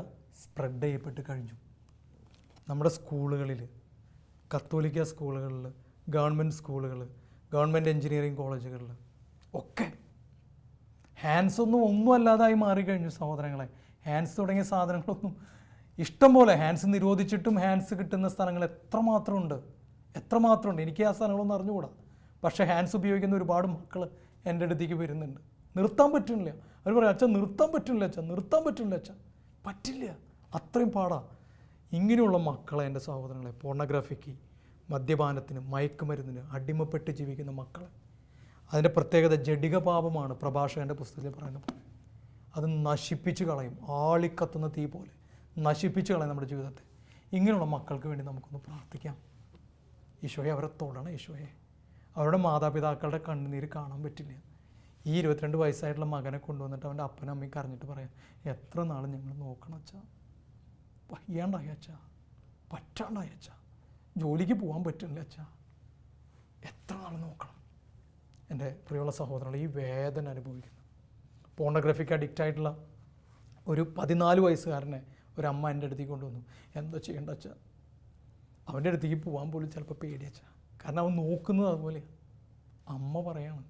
സ്പ്രെഡ് ചെയ്യപ്പെട്ട് കഴിഞ്ഞു. നമ്മുടെ സ്കൂളുകളിൽ, കത്തോലിക്ക സ്കൂളുകളിൽ, ഗവൺമെൻറ് സ്കൂളുകൾ, ഗവൺമെൻറ് എഞ്ചിനീയറിംഗ് കോളേജുകളിൽ ഒക്കെ ഹാൻഡ്സ് ഒന്നും അല്ലാതായി മാറിക്കഴിഞ്ഞു സഹോദരങ്ങളെ. ഹാൻഡ്സ് തുടങ്ങിയ സാധനങ്ങളൊന്നും ഇഷ്ടം പോലെ, ഹാൻഡ്സ് നിരോധിച്ചിട്ടും ഹാൻഡ്സ് കിട്ടുന്ന സ്ഥലങ്ങൾ എത്രമാത്രമുണ്ട്. എനിക്ക് ആ സ്ഥലങ്ങളൊന്നും അറിഞ്ഞുകൂടാ. പക്ഷേ ഹാൻഡ്സ് ഉപയോഗിക്കുന്ന ഒരുപാട് മക്കൾ എൻ്റെ അടുത്തേക്ക് വരുന്നുണ്ട്. നിർത്താൻ പറ്റുന്നില്ല. അവർ പറയും, അച്ഛൻ നിർത്താൻ പറ്റില്ല അച്ഛൻ. പറ്റില്ല, അത്രയും പാടാ. ഇങ്ങനെയുള്ള മക്കളെ, എൻ്റെ സഹോദരങ്ങളെ, പോർണോഗ്രാഫിക്ക്, മദ്യപാനത്തിന്, മയക്കുമരുന്നിന് അടിമപ്പെട്ട് ജീവിക്കുന്ന മക്കളെ, അതിൻ്റെ പ്രത്യേകത ജഡിക പാപമാണ്. പ്രഭാഷകൻ്റെ പുസ്തകത്തിൽ പറയുന്നത് അത് നശിപ്പിച്ച് കളയും. ആളിക്കത്തുന്ന തീ പോലെ നശിപ്പിച്ച് കളയും നമ്മുടെ ജീവിതത്തെ. ഇങ്ങനെയുള്ള മക്കൾക്ക് വേണ്ടി നമുക്കൊന്ന് പ്രാർത്ഥിക്കാം. ഈശോയെ, അവരെ തൊടണം. ഈശോയെ, അവരുടെ മാതാപിതാക്കളുടെ കണ്ണുനീര് കാണാൻ പറ്റില്ല. ഈ 22 വയസ്സായിട്ടുള്ള മകനെ കൊണ്ടുവന്നിട്ട് അവൻ്റെ അപ്പനും അമ്മയും കരഞ്ഞിട്ട് പറയാം, എത്ര നാൾ ഞങ്ങൾ നോക്കണം അച്ഛാ, വയ്യാണ്ടായി അച്ഛാ, പറ്റാണ്ടായി അച്ഛാ, ജോലിക്ക് പോകാൻ പറ്റില്ല അച്ഛാ, എത്ര നാൾ നോക്കണം. എൻ്റെ പ്രിയമുള്ള സഹോദരങ്ങൾ, ഈ വേദന അനുഭവിക്കുന്നു. പോർണോഗ്രാഫിക്ക് അഡിക്റ്റ് ആയിട്ടുള്ള ഒരു 14 വയസ്സുകാരനെ ഒരു അമ്മ എൻ്റെ അടുത്തേക്ക് കൊണ്ടുവന്നു. എന്താ ചെയ്യേണ്ട അച്ഛാ? അവൻ്റെ അടുത്തേക്ക് പോകാൻ പോലും ചിലപ്പോൾ പേടിയച്ഛാ. കാരണം അവൻ നോക്കുന്നത് അതുപോലെ. അമ്മ പറയാണ്,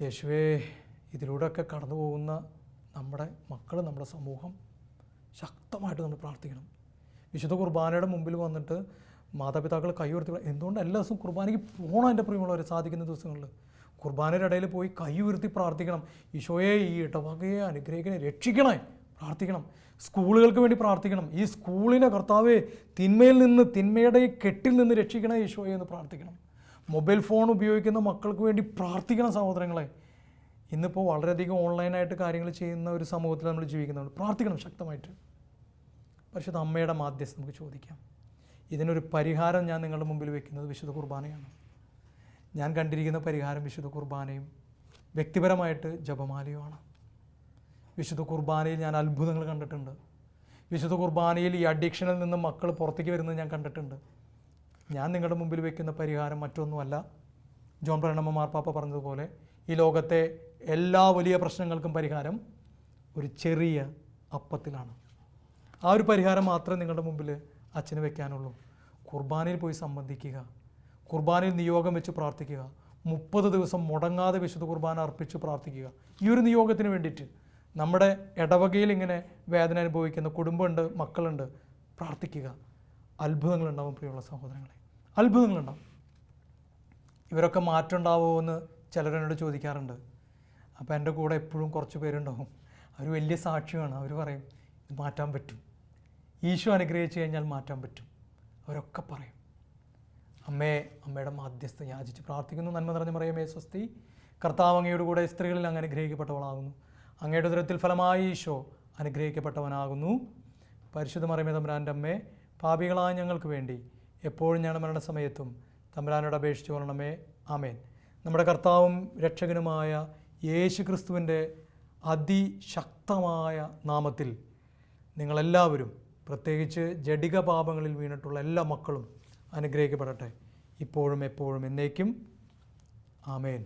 യേശുവേ, ഇതിലൂടെയൊക്കെ കടന്നു പോകുന്ന നമ്മുടെ മക്കൾ, നമ്മുടെ സമൂഹം ശക്തമായിട്ട് നമ്മൾ പ്രാർത്ഥിക്കണം. വിശുദ്ധ കുർബാനയുടെ മുമ്പിൽ വന്നിട്ട് മാതാപിതാക്കൾ കൈ ഉയർത്തി, എന്തുകൊണ്ട് എല്ലാ ദിവസവും കുർബാനയ്ക്ക് പോകണം? എൻ്റെ പ്രിയമുള്ളവർ, സാധിക്കുന്ന ദിവസങ്ങളിൽ കുർബാനയുടെ ഇടയിൽ പോയി കൈ ഉയർത്തി പ്രാർത്ഥിക്കണം. ഈശോയെ, ഈ ഇടവകയെ അനുഗ്രഹിക്കണേ, രക്ഷിക്കണേ, പ്രാർത്ഥിക്കണം. സ്കൂളുകൾക്ക് വേണ്ടി പ്രാർത്ഥിക്കണം. ഈ സ്കൂളിനെ കർത്താവേ തിന്മയിൽ നിന്ന്, തിന്മയുടെ കെട്ടിൽ നിന്ന് രക്ഷിക്കണേ ഈശോയെ എന്ന് പ്രാർത്ഥിക്കണം. മൊബൈൽ ഫോൺ ഉപയോഗിക്കുന്ന മക്കൾക്ക് വേണ്ടി പ്രാർത്ഥിക്കണം സഹോദരങ്ങളെ. ഇന്നിപ്പോൾ വളരെയധികം ഓൺലൈനായിട്ട് കാര്യങ്ങൾ ചെയ്യുന്ന ഒരു സമൂഹത്തിൽ നമ്മൾ ജീവിക്കുന്നുണ്ട്. പ്രാർത്ഥിക്കണം ശക്തമായിട്ട്. പരിശുദ്ധ അമ്മയുടെ മാധ്യസ്ഥം നമുക്ക് ചോദിക്കാം. ഇതിനൊരു പരിഹാരം ഞാൻ നിങ്ങളുടെ മുമ്പിൽ വെക്കുന്നത് വിശുദ്ധ കുർബാനയാണ്. ഞാൻ കണ്ടിരിക്കുന്ന പരിഹാരം വിശുദ്ധ കുർബാനയും വ്യക്തിപരമായിട്ട് ജപമാലയുമാണ്. വിശുദ്ധ കുർബാനയിൽ ഞാൻ അത്ഭുതങ്ങൾ കണ്ടിട്ടുണ്ട്. വിശുദ്ധ കുർബാനയിൽ ഈ അഡിക്ഷനിൽ നിന്ന് മക്കൾ പുറത്തേക്ക് വരുന്നത് ഞാൻ കണ്ടിട്ടുണ്ട്. ഞാൻ നിങ്ങളുടെ മുമ്പിൽ വെക്കുന്ന പരിഹാരം മറ്റൊന്നുമല്ല. ജോൺ ബ്രണ്ണമ്മ മാർപ്പാപ്പ പറഞ്ഞതുപോലെ ഈ ലോകത്തെ എല്ലാ വലിയ പ്രശ്നങ്ങൾക്കും പരിഹാരം ഒരു ചെറിയ അപ്പത്തിലാണ്. ആ ഒരു പരിഹാരം മാത്രമേ നിങ്ങളുടെ മുമ്പിൽ അച്ഛന് വെക്കാനുള്ളൂ. കുർബാനയിൽ പോയി സംബന്ധിക്കുക, കുർബാനയിൽ നിയോഗം വെച്ച് പ്രാർത്ഥിക്കുക, 30 ദിവസം മുടങ്ങാതെ വിശുദ്ധ കുർബാന അർപ്പിച്ച് പ്രാർത്ഥിക്കുക. ഈ ഒരു നിയോഗത്തിന് വേണ്ടിയിട്ട് നമ്മുടെ ഇടവകയിൽ ഇങ്ങനെ വേദന അനുഭവിക്കുന്ന കുടുംബമുണ്ട്, മക്കളുണ്ട്, പ്രാർത്ഥിക്കുക. അത്ഭുതങ്ങളുണ്ടാവും പ്രിയമുള്ള സഹോദരങ്ങളെ, അത്ഭുതങ്ങളുണ്ടാവും. ഇവരൊക്കെ മാറ്റം ഉണ്ടാവുമോ എന്ന് ചിലരെന്നോട് ചോദിക്കാറുണ്ട്. അപ്പോൾ എൻ്റെ കൂടെ എപ്പോഴും കുറച്ച് പേരുണ്ടാവും. അവർ വലിയ സാക്ഷിയാണ്. അവർ പറയും ഇത് മാറ്റാൻ പറ്റും, ഈശോ അനുഗ്രഹിച്ച് കഴിഞ്ഞാൽ മാറ്റാൻ പറ്റും. അവരൊക്കെ പറയും. അമ്മയുടെ മാധ്യസ്ഥ യാചിച്ച് പ്രാർത്ഥിക്കുന്നു. നന്മ നിറഞ്ഞ മറിയമേ സ്വസ്തി, കർത്താവ് അങ്ങയുടെ കൂടെ സ്ത്രീകളിൽ അങ്ങ് അനുഗ്രഹിക്കപ്പെട്ടവളാകുന്നു. അങ്ങയുടെ ഉദരത്തിൽ ഫലമായി ഈശോ അനുഗ്രഹിക്കപ്പെട്ടവനാകുന്നു. പരിശുദ്ധ മറിയമേ തമ്പുരാൻ്റെ അമ്മേ, പാപികളായ ഞങ്ങൾക്ക് വേണ്ടി എപ്പോഴും ഞങ്ങളുടെ മരണസമയത്തും തമ്പുരാനോട് അപേക്ഷിച്ചു കൊള്ളണമേ. ആമേൻ. നമ്മുടെ കർത്താവും രക്ഷകനുമായ യേശു ക്രിസ്തുവിൻ്റെ അതിശക്തമായ നാമത്തിൽ നിങ്ങളെല്ലാവരും, പ്രത്യേകിച്ച് ജഡിക പാപങ്ങളിൽ വീണിട്ടുള്ള എല്ലാ മക്കളും അനുഗ്രഹിക്കപ്പെടട്ടെ, ഇപ്പോഴും എപ്പോഴും എന്നേക്കും. ആമേൻ.